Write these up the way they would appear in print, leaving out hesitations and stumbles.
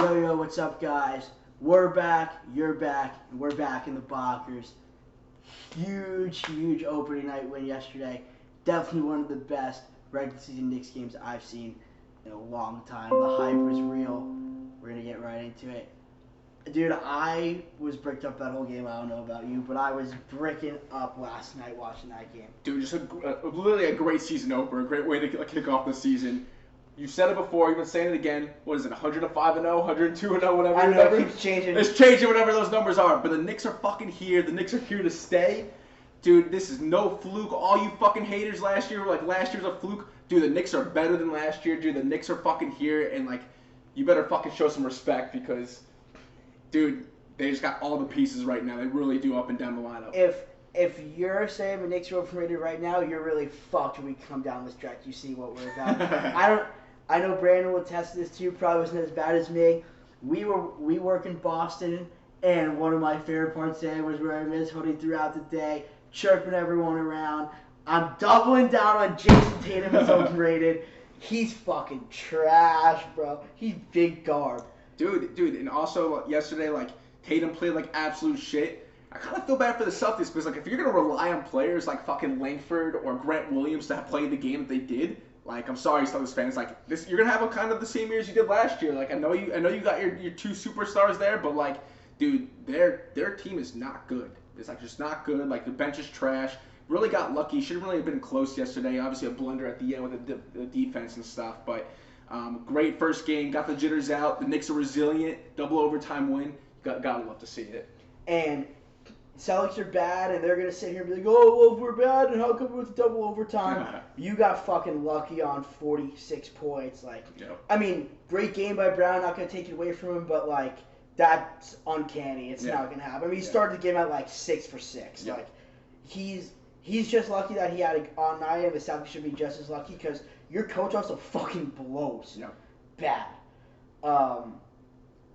Yo, what's up, guys? We're back, you're back, and we're back in the Bockers. Huge opening night win yesterday. Definitely one of the best regular season Knicks games I've seen in a long time. The hype was real. We're going to get right into it. Dude, I was bricked up that whole game. I don't know about you, but I was bricking up last night watching that game. Dude, just literally a great season opener, a great way to kick off the season. You said it before, you've been saying it again. What is it, 105-0, 102-0, whatever? I know, it keeps changing. It's changing whatever those numbers are, but the Knicks are fucking here. The Knicks are here to stay. Dude, this is no fluke. All you fucking haters last year were like, last year's a fluke. Dude, the Knicks are better than last year. Dude, the Knicks are fucking here, and like, you better fucking show some respect because, dude, they just got all the pieces right now. They really do up and down the lineup. If you're saying the Knicks are overrated right now, you're really fucked when we come down the stretch. You see what we're about. I know Brandon will attest to this too. Probably wasn't as bad as me. We work in Boston, and one of my favorite parts today was wearing this hoodie throughout the day, chirping everyone around. I'm doubling down on Jason Tatum is overrated. He's fucking trash, bro. He's big garb. Dude, and also yesterday, like, Tatum played like absolute shit. I kind of feel bad for the Celtics because, like, if you're gonna rely on players like fucking Langford or Grant Williams to have played the game that they did, like, I'm sorry, Celtics fans, like, this, you're gonna have a kind of the same year as you did last year. Like, I know you got your two superstars there, but like, dude, their team is not good. It's like just not good. Like, the bench is trash. Really got lucky. Should really have been close yesterday. Obviously, a blunder at the end with the defense and stuff, but. Great first game, got the jitters out. The Knicks are resilient, double overtime win. Gotta love to see it. And Celtics are bad, and they're gonna sit here and be like, "Oh, well, we're bad, and how come it was double overtime?" You got fucking lucky on 46 points. Like, yep. I mean, great game by Brown. Not gonna take it away from him, but like, that's uncanny. It's not gonna happen. I mean, he started the game at like 6 for 6. Yep. Like, he's just lucky that he had an on night, and the Celtics should be just as lucky because. Your coach also fucking blows. Yep. Bad.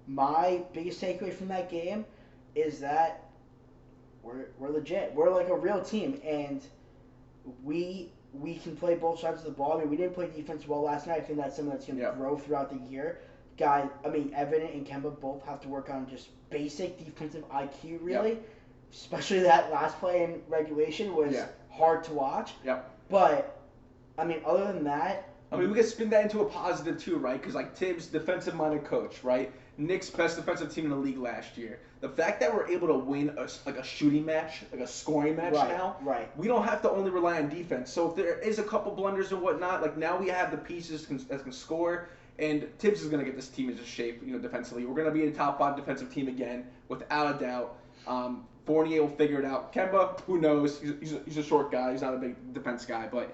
My biggest takeaway from that game is that we're legit. We're like a real team, and we can play both sides of the ball. I mean, we didn't play defense well last night. I think that's something that's going to grow throughout the year. Evan and Kemba both have to work on just basic defensive IQ, really. Yep. Especially that last play in regulation was hard to watch. Yep. But I mean, other than that... I mean, we can spin that into a positive, too, right? Because, like, Tibbs, defensive-minded coach, right? Knicks, best defensive team in the league last year. The fact that we're able to win a shooting match, like a scoring match now, we don't have to only rely on defense. So if there is a couple blunders and whatnot, like, now we have the pieces that can score, and Tibbs is going to get this team into shape, defensively. We're going to be a top 5 defensive team again, without a doubt. Fournier will figure it out. Kemba, who knows? He's a short guy. He's not a big defense guy, but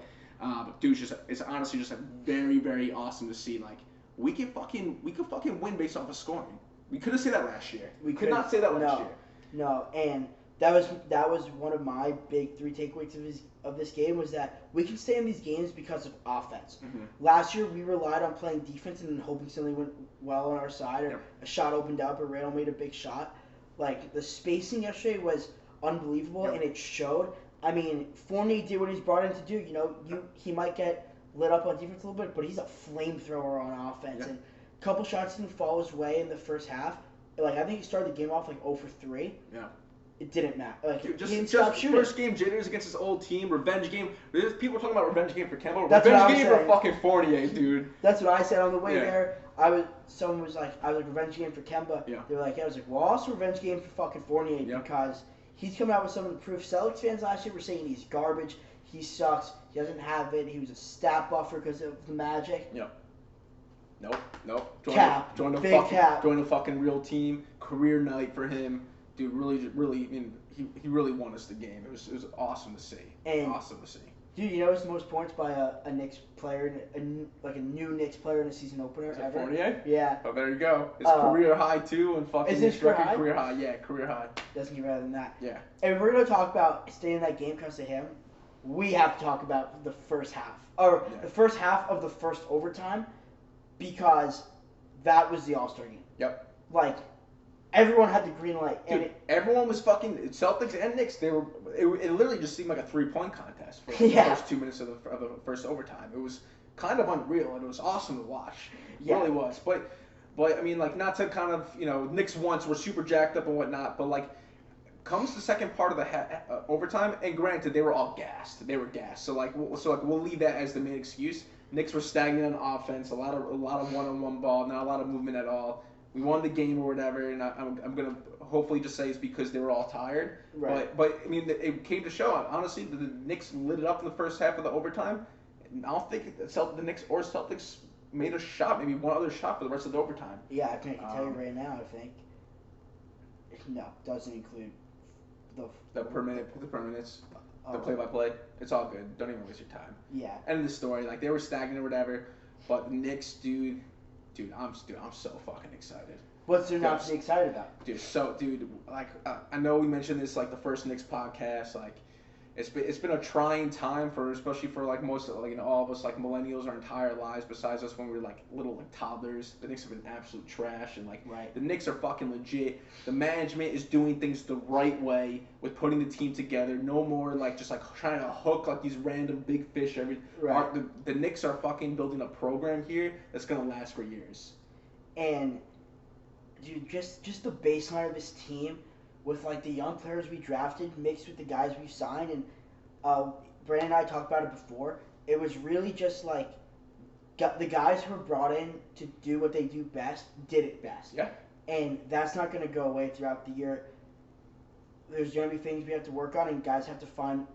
dude, it's honestly just very, very awesome to see. Like, we could fucking win based off of scoring. We couldn't say that last year. We could not say that last year. No, and that was one of my big 3 takeaways of this game was that we can stay in these games because of offense. Mm-hmm. Last year we relied on playing defense and then hoping something went well on our side, or a shot opened up, or Randall made a big shot. Like, the spacing yesterday was unbelievable, and it showed. I mean, Fournier did what he's brought in to do. He might get lit up on defense a little bit, but he's a flamethrower on offense. Yeah. And a couple shots didn't fall his way in the first half. Like, I think he started the game off like 0 for 3. Yeah. It didn't matter. Like, dude, he didn't stop shooting. First game jitters against his old team, revenge game. There's people talking about revenge game for Kemba. That's revenge game for fucking Fournier, dude. That's what I said on the way there. Someone was like, I was like, revenge game for Kemba. Yeah. They were like, I was like, well, also revenge game for fucking Fournier because he's coming out with some of the proof. Celtics fans last year were saying he's garbage. He sucks. He doesn't have it. He was a stat buffer because of the Magic. Yep. Nope. Join the fucking real team. Career night for him. Dude, really, I mean, he really won us the game. It was awesome to see. Dude, you know it's the most points by a Knicks player, a new Knicks player in a season opener ever? Fournier? Yeah. Oh, there you go. It's career high, too, and fucking... Is this career high? Yeah, career high. Doesn't get better than that. Yeah. And we're going to talk about staying in that game comes to him. We have to talk about the first half. Or the first half of the first overtime, because that was the All-Star game. Yep. Like, everyone had the green light. Dude, everyone was fucking Celtics and Knicks. It literally just seemed like a 3-point contest for the first 2 minutes of the first overtime. It was kind of unreal, and it was awesome to watch. It really was. But But I mean, like, not to kind of, Knicks once were super jacked up and whatnot, but like, comes the second part of the overtime, and granted, they were all gassed. They were gassed. So we'll leave that as the main excuse. Knicks were stagnant on offense, a lot of one-on-one ball, not a lot of movement at all. We won the game or whatever, and I'm gonna hopefully just say it's because they were all tired. Right. But I mean, it came to show. Honestly, the Knicks lit it up in the first half of the overtime. And I don't think the Knicks or Celtics made a shot, maybe one other shot for the rest of the overtime. Yeah, I can tell you right now. I think no, doesn't include the per minutes, the oh, play-by-play. It's all good. Don't even waste your time. yeah. End of the story. Like, they were stagnant or whatever, but the Knicks, dude, I'm so fucking excited. What's there not to be excited about? Dude, like, I know we mentioned this like the first Knicks podcast. Like, it's been a trying time especially for like most all of us, like millennials, our entire lives. Besides us when we were like little like toddlers, the Knicks have been absolute trash, and like right. The Knicks are fucking legit. The management is doing things the right way with putting the team together. No more like just like trying to hook like these random big fish. Right. The Knicks are fucking building a program here that's gonna last for years. And dude, just the baseline of this team, with like the young players we drafted mixed with the guys we've signed, and Brandon and I talked about it before. It was really just like the guys who were brought in to do what they do best did it best. Yeah. And that's not going to go away throughout the year. There's going to be things we have to work on, and guys have to find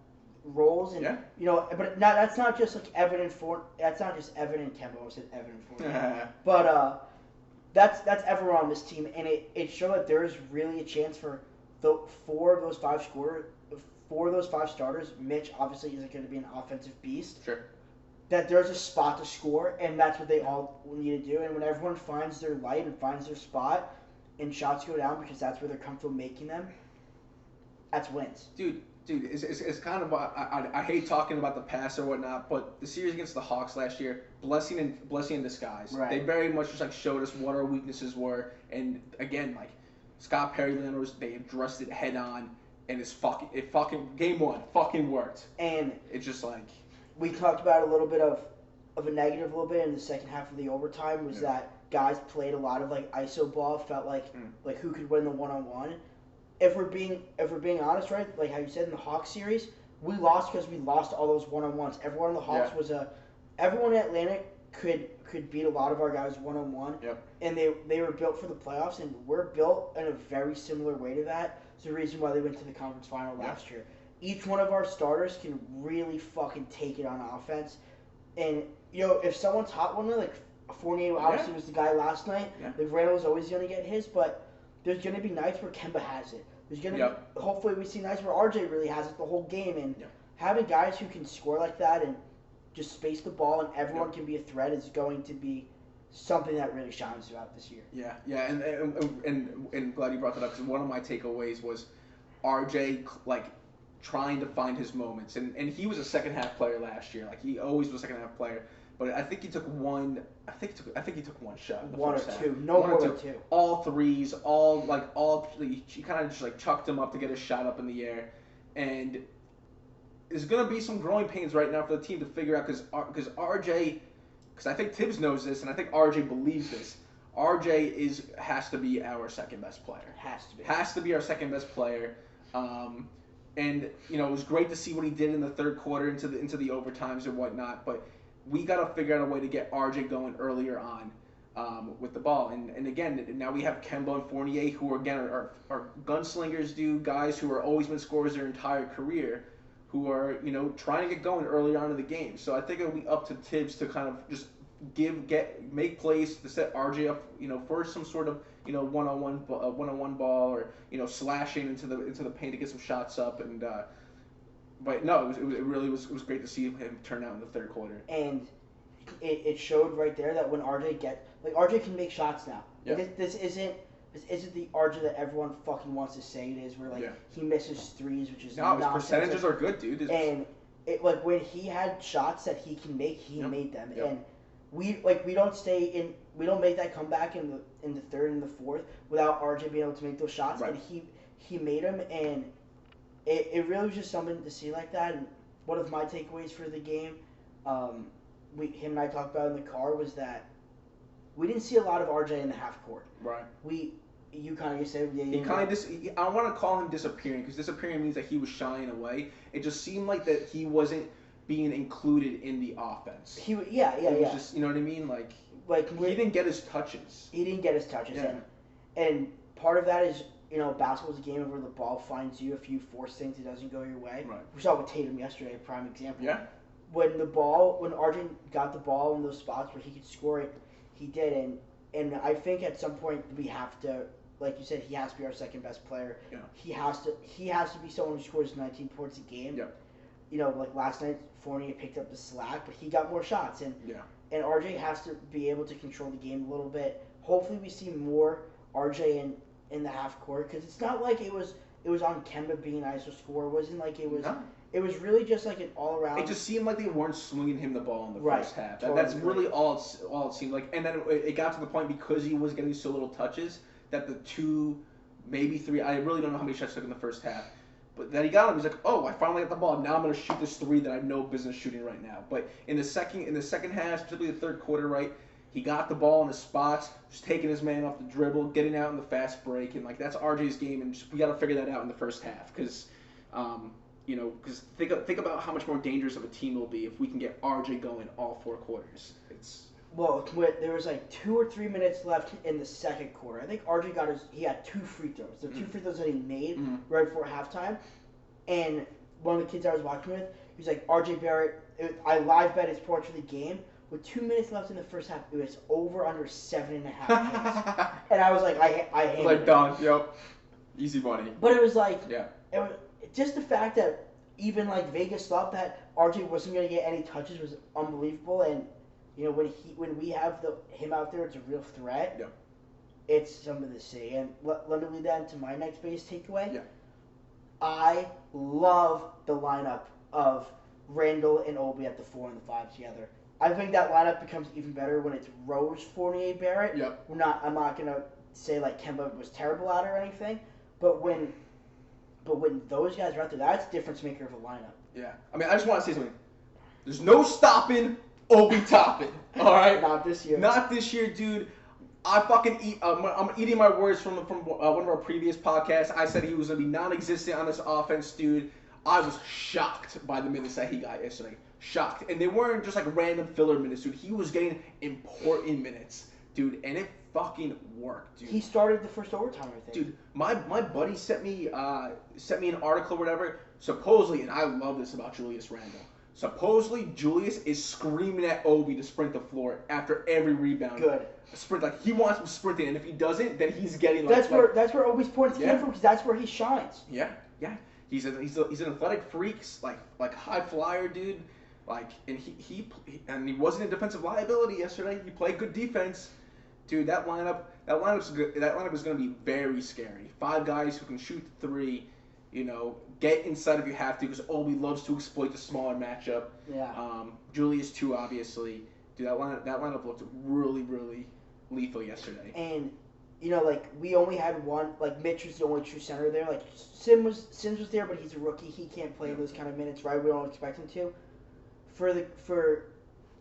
roles, and but that's not just like evident for. That's not just evident. Kemba said evident for. But that's everyone on this team, and it showed that there is really a chance for four of those five starters. Mitch obviously isn't going to be an offensive beast. Sure. That there's a spot to score, and that's what they all need to do. And when everyone finds their light and finds their spot, and shots go down because that's where they're comfortable making them, that's wins. Dude, it's kind of I hate talking about the past or whatnot, but the series against the Hawks last year, blessing in disguise. Right. They very much just like showed us what our weaknesses were, and again, like Scott Perry Leonard's, they addressed it head on, and it fucking game one fucking worked. And it's just like we talked about a little bit of a negative, a little bit in the second half of the overtime was that guys played a lot of like ISO ball, felt like who could win the one-on-one. If we're being honest, right, like how you said in the Hawks series, we lost because we lost all those one-on-ones. Everyone in the Hawks everyone in Atlanta could beat a lot of our guys one-on-one. Yep. And they were built for the playoffs, and we're built in a very similar way to that. It's the reason why they went to the conference final last year. Each one of our starters can really fucking take it on offense. And, if someone's hot one, like Fournier obviously was the guy last night. Yeah. Like Randall's always going to get his, but there's going to be nights where Kemba has it. There's going to be, hopefully we see nights where RJ really has it the whole game. And having guys who can score like that and just space the ball and everyone can be a threat is going to be something that really shines throughout this year. Yeah, and glad you brought that up, because one of my takeaways was RJ like trying to find his moments, and he was a second half player last year. Like, he always was a second half player, but I think he took one. I think he took one shot in the one first or half. two, no more than two. All threes, he kind of just like chucked him up to get a shot up in the air, and there's gonna be some growing pains right now for the team to figure out, because RJ. Because I think Tibbs knows this, and I think RJ believes this. RJ has to be our second best player. Has to be our second best player. And it was great to see what he did in the third quarter into the overtimes and whatnot. But we got to figure out a way to get RJ going earlier on with the ball. And again, now we have Kemba and Fournier, who are gunslingers, guys who are always been scorers their entire career, who are, trying to get going early on in the game. So I think it'll be up to Tibbs to kind of just make plays to set RJ up, for some sort of, one-on-one ball, or, slashing into the paint to get some shots up. And but no, it really was great to see him turn out in the third quarter. And it showed right there that when RJ can make shots now. Yeah. This isn't the RJ that everyone fucking wants to say it is, where he misses threes, which is no, his percentages are good, dude. And when he had shots that he can make, he made them. Yep. And we don't make that comeback in the third and the fourth without RJ being able to make those shots. Right. And he made them, and it really was just something to see like that. And one of my takeaways for the game, him and I talked about in the car, was that we didn't see a lot of RJ in the half court. Right. You kind of said he kind of I want to call him disappearing because disappearing means that he was shying away. It just seemed like that he wasn't being included in the offense. It was just, you know what I mean, like he didn't get his touches. Yeah. And part of that is, basketball's a game where the ball finds you. If you force things, it doesn't go your way. Right. We saw with Tatum yesterday, a prime example. Yeah. When RJ got the ball in those spots where he could score it, he did. And I think at some point we have to, like you said, he has to be our second best player. Yeah. He has to be someone who scores 19 points a game. Yeah. Like last night, Fournier picked up the slack, but he got more shots. And RJ has to be able to control the game a little bit. Hopefully, we see more RJ in the half court because it's not like it was on Kemba being an ISO scorer. It wasn't like it was. No. It was really just like an all around. It just seemed like they weren't swinging him the ball in the first half. Totally that's really all it seemed like. And then it got to the point because he was getting so little touches that the 2, maybe 3. I really don't know how many shots he took in the first half. But then he got him. He's like, "Oh, I finally got the ball. Now I'm going to shoot this 3 that I have no business shooting right now." But in the second half, specifically the third quarter, right, he got the ball in his spots, just taking his man off the dribble, getting out in the fast break, and like that's RJ's game, and we got to figure that out in the first half because, because think about how much more dangerous of a team will be if we can get RJ going all 4 quarters. There was like 2 or 3 minutes left in the second quarter. I think RJ he had 2 free throws. The 2 free throws that he made right before halftime. And one of the kids I was watching with, he was like, RJ Barrett, I live bet his points for the game. With 2 minutes left in the first half, it was over under 7.5 minutes. And I was like, I hate it. Like, done, yep. Easy money. But it was like, it was just the fact that even like Vegas thought that RJ wasn't going to get any touches was unbelievable. And when we have him out there, it's a real threat. Yeah. It's something to see. And let me lead that into my next biggest takeaway. Yeah. I love the lineup of Randall and Obi at the 4 and the 5 together. I think that lineup becomes even better when it's Rose, Fournier, Barrett. Yep. I'm not gonna say like Kemba was terrible at it or anything, but when those guys are out there, that's the difference maker of a lineup. Yeah. I mean, I just want to say something. There's no stopping Obi Toppin. All right. Not this year. Not this year, dude. I fucking eat. I'm eating my words from one of our previous podcasts. I said he was gonna be non-existent on this offense, dude. I was shocked by the minutes that he got yesterday. Shocked. And they weren't just like random filler minutes, dude. He was getting important minutes, dude. And it fucking worked, dude. He started the first overtime, I think. Dude, my buddy sent me an article or whatever. Supposedly, and I love this about Julius Randle. Supposedly, Julius is screaming at Obi to sprint the floor after every rebound. Good. Sprint, like he wants him sprinting, and if he doesn't, then he's getting like. That's where Obi's points came from, because that's where he shines. Yeah. He's an athletic freak, like high flyer, dude. Like, and he wasn't a defensive liability yesterday. He played good defense, dude. That lineup's good. That lineup is going to be very scary. 5 guys who can shoot the 3. Get inside if you have to, because Obi loves to exploit the smaller matchup. Yeah. Julius too, obviously. Dude, that lineup looked really, really lethal yesterday. And we only had one. Like Mitch was the only true center there. Like Sims was there, but he's a rookie. He can't play those kind of minutes, right? We don't expect him to. For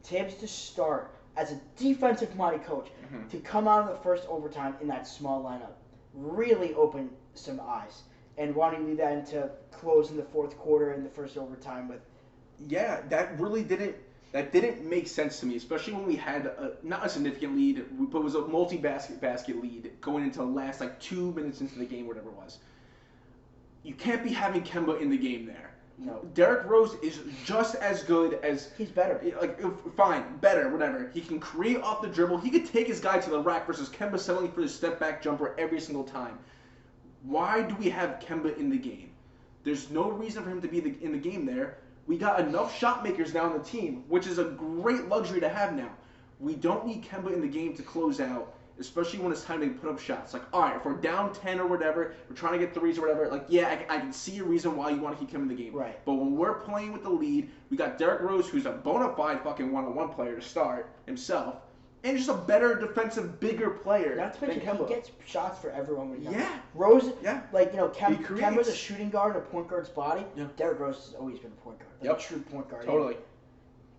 Tibbs to start as a defensive-minded coach to come out in the first overtime in that small lineup really opened some eyes. And wanting to lead that into close in the fourth quarter in the first overtime with. Yeah, that really didn't make sense to me, especially when we had not a significant lead, but it was a basket lead going into the last 2 minutes into the game, whatever it was. You can't be having Kemba in the game there. No. Derrick Rose is just as good as. He's better. Fine, better, whatever. He can create off the dribble. He could take his guy to the rack versus Kemba settling for the step back jumper every single time. Why do we have Kemba in the game? There's no reason for him to be in the game there. We got enough shot makers now on the team, which is a great luxury to have now. We don't need Kemba in the game to close out, especially when it's time to put up shots. Like, all right, if we're down 10 or whatever, we're trying to get threes or whatever, I can see a reason why you want to keep him in the game. Right. But when we're playing with the lead, we got Derrick Rose, who's a bona fide fucking one-on-one player to start himself, and just a better defensive, bigger player. Not to mention, he gets shots for everyone when he comes. Yeah. Rose, yeah. Kemba's a shooting guard in a point guard's body. Yeah. Derrick Rose has always been a point guard. A true point guard. Totally.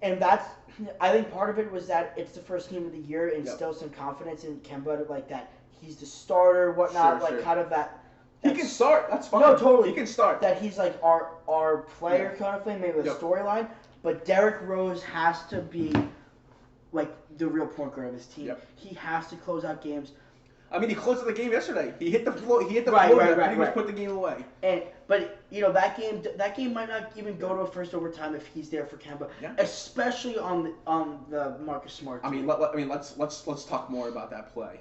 And I think part of it was that it's the first game of the year, and Yep. still some confidence in Kemba, like that he's the starter, whatnot, Sure. kind of that. He can start. That's fine. No, totally. He can start. That he's like our player kind of thing, maybe a storyline. But Derrick Rose has to be like the real point guard of his team. Yep. He has to close out games. I mean, he closed out the game yesterday. He hit the floor. He hit the Right, floor. right, Pretty much right. put the game away. But that game might not even go to a first overtime if he's there for Kemba, especially on the Marcus Smart team. Let's talk more about that play.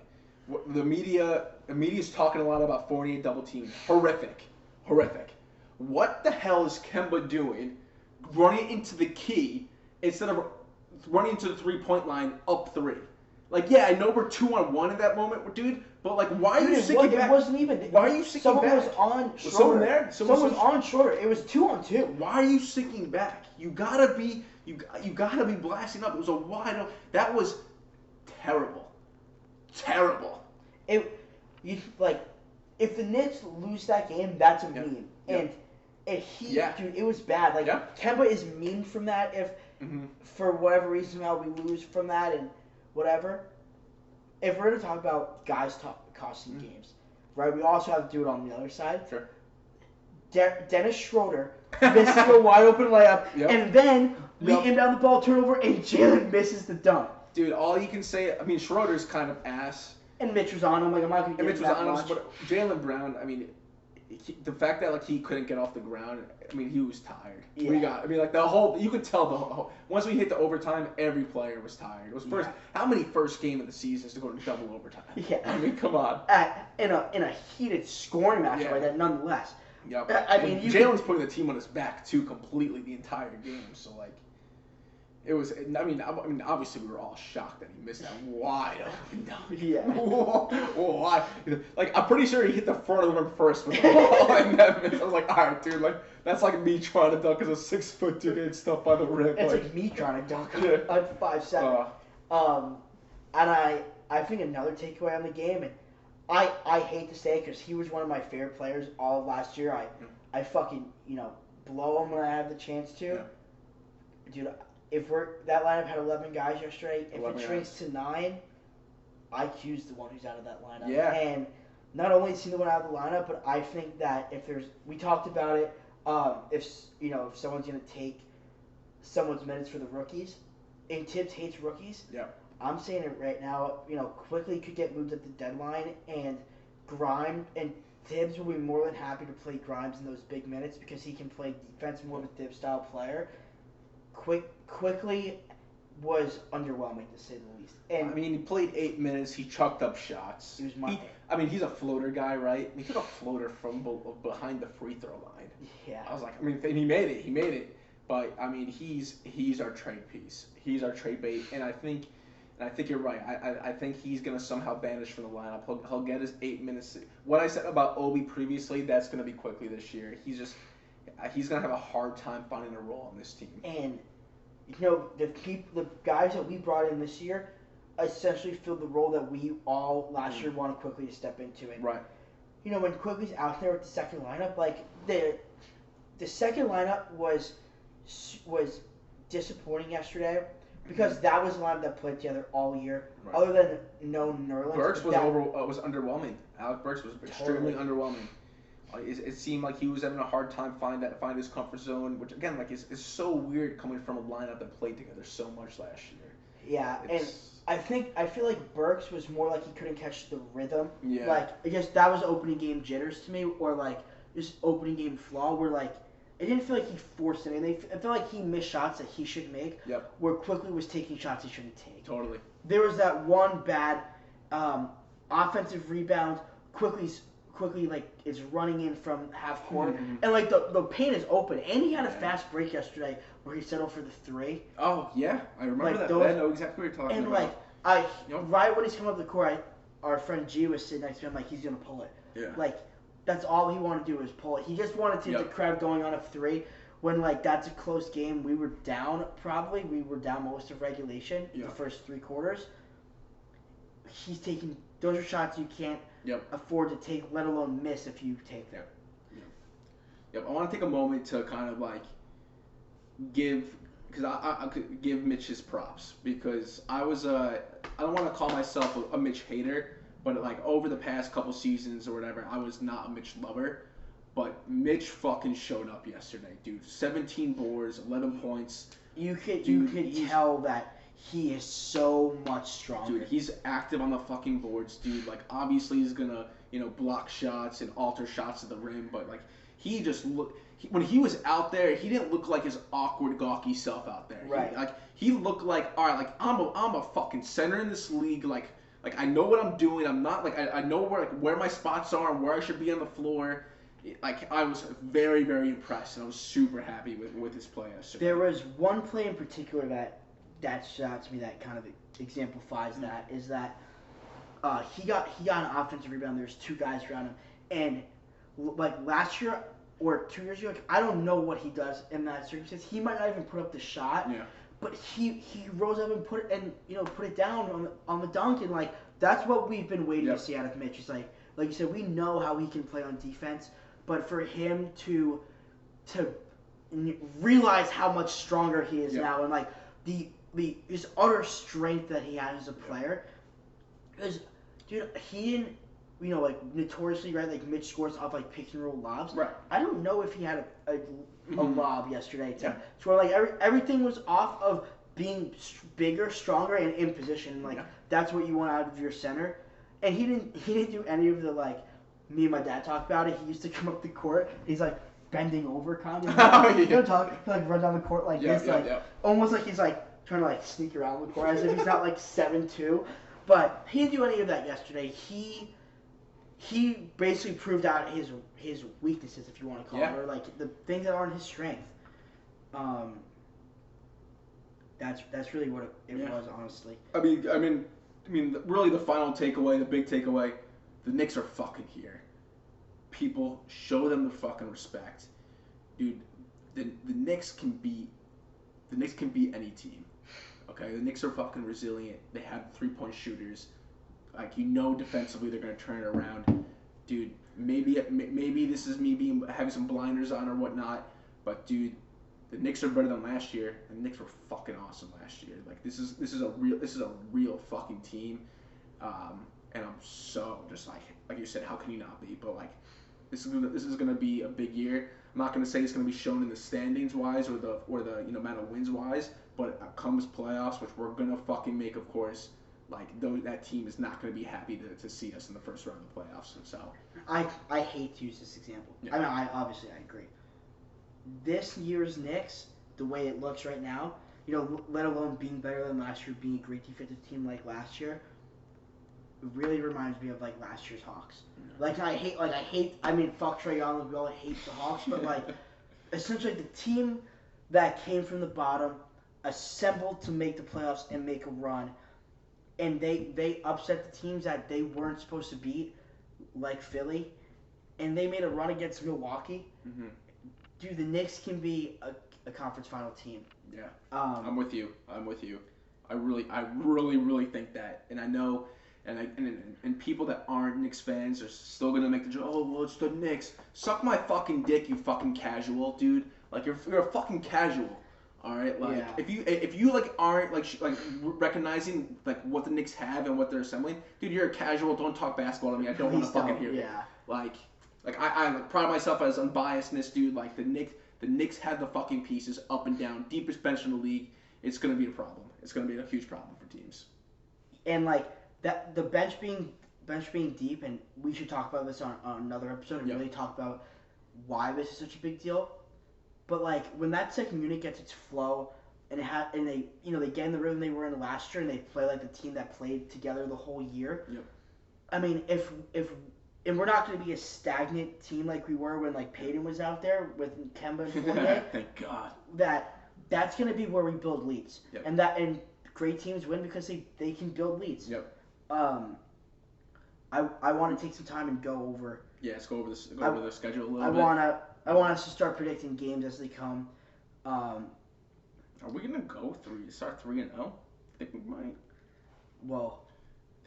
The media's talking a lot about Fournier double team. Horrific. What the hell is Kemba doing, running into the key instead of running into the 3-point line up 3? Like, yeah, I know we're 2-on-1 in that moment, dude. But like, why are you sinking back? It wasn't even. Why are you sinking back? Someone was on Schroeder. Someone there? Someone was on Schroeder. It was 2-on-2. Why are you sinking back? You gotta be blasting up. It was a wide open. That was terrible. If the Knicks lose that game, that's a meme. And dude, it was bad. Like Kemba is memed from that. If for whatever reason how we lose from that and whatever. If we're gonna talk about guys costing games, right? We also have to do it on the other side. Sure. Dennis Schroeder misses a wide open layup, and then we inbound the ball turnover, and Jalen misses the dunk. Dude, all you can say, I mean, Schroeder's kind of ass. And Mitch was on him. Like, I'm not going to get into that much. But Jaylen Brown, I mean, the fact that, like, he couldn't get off the ground, I mean, he was tired. Yeah. You could tell once we hit the overtime, every player was tired. It was how many first game of the season is to go to double overtime? Yeah. I mean, come on. In a heated scoring match like that, nonetheless. Yeah. I mean, Jalen's putting the team on his back, too, completely the entire game. So, like, it was. I mean, obviously we were all shocked that he missed that wide open dunk. Yeah. Why? Like, I'm pretty sure he hit the front of the rim first with the ball and that miss. I was like, all right, dude. Like, that's like me trying to dunk as a 6'2" getting stuff by the rim. It's like me trying to dunk at 5'7". And I think another takeaway on the game, and I hate to say it because he was one of my favorite players all of last year. I fucking blow him when I have the chance to. Yeah. Dude, if that lineup had 11 guys yesterday, if it shrinks to 9, IQ's the one who's out of that lineup. Yeah. And not only is he the one out of the lineup, but I think that we talked about it, if someone's gonna take someone's minutes for the rookies, and Tibbs hates rookies. Yeah. I'm saying it right now. Quickly could get moved at the deadline, and Grimes and Tibbs will be more than happy to play Grimes in those big minutes because he can play defense more of a Tibbs style player. Quickly was underwhelming to say the least. And I mean, he played 8 minutes. He chucked up shots. He's a floater guy, right? He took a floater from behind the free throw line. Yeah. I was like, he made it. But I mean, he's our trade piece. He's our trade bait, and I think you're right. I think he's gonna somehow vanish from the lineup. He'll get his 8 minutes. What I said about Obi previously, that's gonna be quickly this year. He's gonna have a hard time finding a role on this team. And the guys that we brought in this year essentially filled the role that we all last year wanted Quickly to step into. And right. When Quickly's out there with the second lineup, like the second lineup was disappointing yesterday because that was the lineup that played together all year. Right. Other than no Nerlens. Burks was underwhelming. Alec Burks was extremely underwhelming. It seemed like he was having a hard time find his comfort zone, which again, like, is so weird coming from a lineup that played together so much last year. Yeah, and I feel like Burks was more like he couldn't catch the rhythm. Yeah. Like, I guess that was opening game jitters to me, or like just opening game flaw, where like it didn't feel like he forced anything. I felt like he missed shots that he should make. Yep. Where Quickly was taking shots he shouldn't take. Totally. There was that one bad offensive rebound. Quickly like is running in from half court, and like the paint is open, and he had a fast break yesterday where he settled for the 3. Oh yeah, I remember that. I know exactly what you're talking about. And right when he's coming up the court, our friend G was sitting next to him like he's gonna pull it. Yeah. Like that's all he wanted to do was pull it. He just wanted to the crowd going on a 3 when like that's a close game. We were down most of regulation the first 3 quarters. He's taking those are shots you can't afford to take, let alone miss if you take them. Yep. I want to take a moment to kind of like give because I could give Mitch his props because I don't want to call myself a Mitch hater, but like over the past couple seasons or whatever, I was not a Mitch lover. But Mitch fucking showed up yesterday, dude. 17 boards, 11 points. You could tell that he is so much stronger. Dude, he's active on the fucking boards, dude. Like, obviously he's gonna, block shots and alter shots at the rim, but like, he just when he was out there, he didn't look like his awkward, gawky self out there. Right. He looked like, all right, like I'm a fucking center in this league. Like I know what I'm doing. I'm not like I know where my spots are and where I should be on the floor. Like I was very, very impressed, and I was super happy with his play yesterday. There was one play in particular that stood out to me that kind of exemplifies that is that he got an offensive rebound. There's two guys around him, and like last year or 2 years ago, like, I don't know what he does in that circumstance. He might not even put up the shot, but he rose up and put it down on the dunk, and like that's what we've been waiting to see out of Mitch. It's like you said, we know how he can play on defense, but for him to realize how much stronger he is now, and like his utter strength that he has as a player, because dude, he didn't. Like notoriously, right? Like Mitch scores off like pick and roll lobs. Right. I don't know if he had a lob yesterday to where like everything was off of being bigger, stronger, and in position. Like that's what you want out of your center. And he didn't do any of the like me and my dad talked about it. He used to come up the court. He's like bending over kind of. Like run down the court like this, almost like he's like trying to like sneak around the court as if he's not like 7'2". But he didn't do any of that yesterday. He basically proved out his weaknesses, if you want to call it, or like the things that aren't his strength. That's really what it was, honestly. I mean, really the final takeaway, the big takeaway, the Knicks are fucking here. People, show them the fucking respect, dude. The Knicks can beat any team. Okay, the Knicks are fucking resilient. They have 3-point shooters. Like, defensively they're gonna turn it around, dude. Maybe this is me having some blinders on or whatnot, but dude, the Knicks are better than last year. And the Knicks were fucking awesome last year. Like this is a real fucking team, and I'm so just like you said, how can you not be? But like this is gonna be a big year. I'm not gonna say it's gonna be shown in the standings wise or the amount of wins wise, but comes playoffs, which we're gonna fucking make, of course. Like that team is not going to be happy to see us in the first round of the playoffs. So I hate to use this example. Yeah. I mean, I agree. This year's Knicks, the way it looks right now, let alone being better than last year, being a great defensive team like last year, it really reminds me of like last year's Hawks. Yeah. I mean, fuck Trae Young, we all hate the Hawks, but like essentially the team that came from the bottom, assembled to make the playoffs and make a run. And they upset the teams that they weren't supposed to beat, like Philly, and they made a run against Milwaukee. Mm-hmm. Dude, the Knicks can be a conference final team. Yeah, I'm with you. I really think that, and I know, and people that aren't Knicks fans are still gonna make the joke. Oh, well, it's the Knicks. Suck my fucking dick, you fucking casual, dude. Like you're a fucking casual. All right, like if you like aren't like recognizing like what the Knicks have and what they're assembling, dude, you're a casual. Don't talk basketball to me. I don't want to fucking hear it. Like I pride myself as unbiasedness, dude. Like the Knicks have the fucking pieces up and down, deepest bench in the league. It's gonna be a problem. It's gonna be a huge problem for teams. And like that, the bench being deep, and we should talk about this on another episode and really talk about why this is such a big deal. But like when that second unit gets its flow, and they get in the rhythm they were in last year, and they play like the team that played together the whole year. Yep. I mean, and we're not going to be a stagnant team like we were when like Peyton was out there with Kemba and Fournier. Thank God. That's going to be where we build leads, yep. and great teams win because they can build leads. Yep. I want to take some time and go over. Yeah, let's go over the schedule a little bit. I want us to start predicting games as they come. Are we gonna start 3-0? I think we might. Well,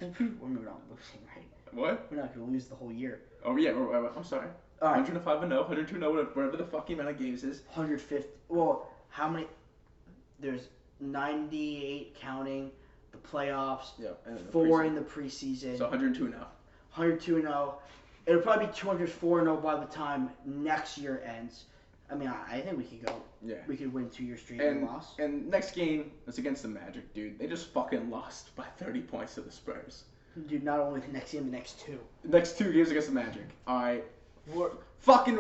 we're not losing, right? What? We're not gonna lose the whole year. Oh yeah, I'm sorry. 105-0, 102-0, whatever the fucking amount of games is. 150. Well, how many? there's 98 counting the playoffs. Yeah, and the 4 in the preseason. So 102 now. 102-0. It'll probably be 204-0 by the time next year ends. I mean, I think we could go. Yeah. We could win 2 years straight and loss. And next game is against the Magic, dude. They just fucking lost by 30 points to the Spurs. Dude, not only the next game, the next 2. The next 2 games against the Magic. All right. Fucking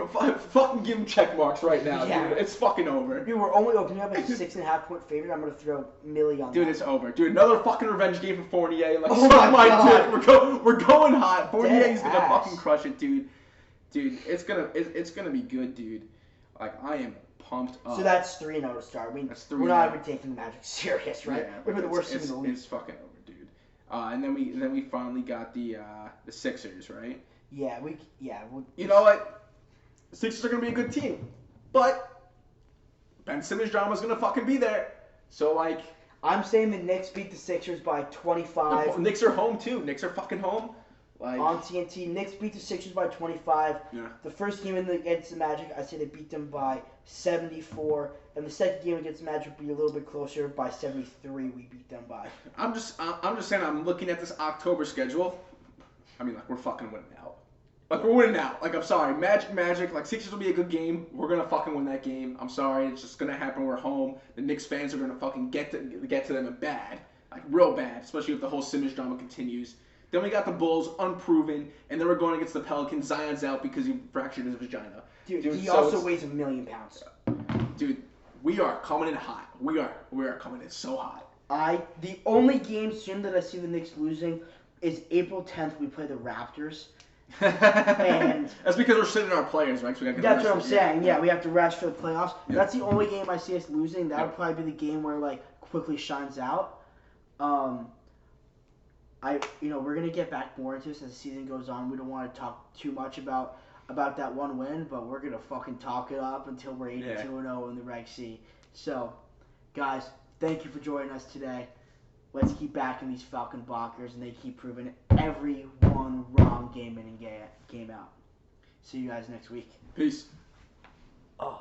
give them check marks right now, dude. It's fucking over. Dude, we're only opening up as a 6.5 point favorite. I'm gonna throw Millie on. Dude, that. It's over. Dude, another fucking revenge game for Fournier. Like, oh my God. We're going hot. Fournier's gonna fucking crush it, dude. Dude, it's gonna be good, dude. Like, I am pumped up. So that's 3-0 to start. We're not even taking the Magic serious, right? Yeah, we're the worst team in the league. It's fucking over, dude. And then we finally got the Sixers, right? Yeah, you know what? The Sixers are going to be a good team. But Ben Simmons' drama is going to fucking be there. So, like... I'm saying the Knicks beat the Sixers by 25. The Knicks are home, too. Knicks are fucking home. Like, on TNT, Knicks beat the Sixers by 25. Yeah. The first game against the Magic, I say they beat them by 74. And the second game against the Magic would be a little bit closer. By 73, we beat them by. I'm just saying, I'm looking at this October schedule. I mean, like, we're fucking winning out. Like, we're winning out. Like, I'm sorry. Magic. Like, Sixers will be a good game. We're going to fucking win that game. I'm sorry. It's just going to happen. We're home. The Knicks fans are going to fucking get to them bad. Like, real bad. Especially if the whole Simmons drama continues. Then we got the Bulls, unproven. And then we're going against the Pelicans. Zion's out because he fractured his vagina. Dude he also weighs 1,000,000 pounds. Dude, we are coming in hot. We are coming in so hot. The only game soon that I see the Knicks losing is April 10th. We play the Raptors. And that's because we're sitting our players, right? So that's what I'm saying. Yeah, we have to rest for the playoffs. Yeah. That's the only game I see us losing. That would probably be the game where like quickly shines out. We're gonna get back more into this as the season goes on. We don't want to talk too much about that one win, but we're gonna fucking talk it up until we're 82-0 in the Reg C. So, guys, thank you for joining us today. Let's keep backing these Falcon Bockers, and they keep proving every one wrong game in and game out. See you guys next week. Peace. Oh.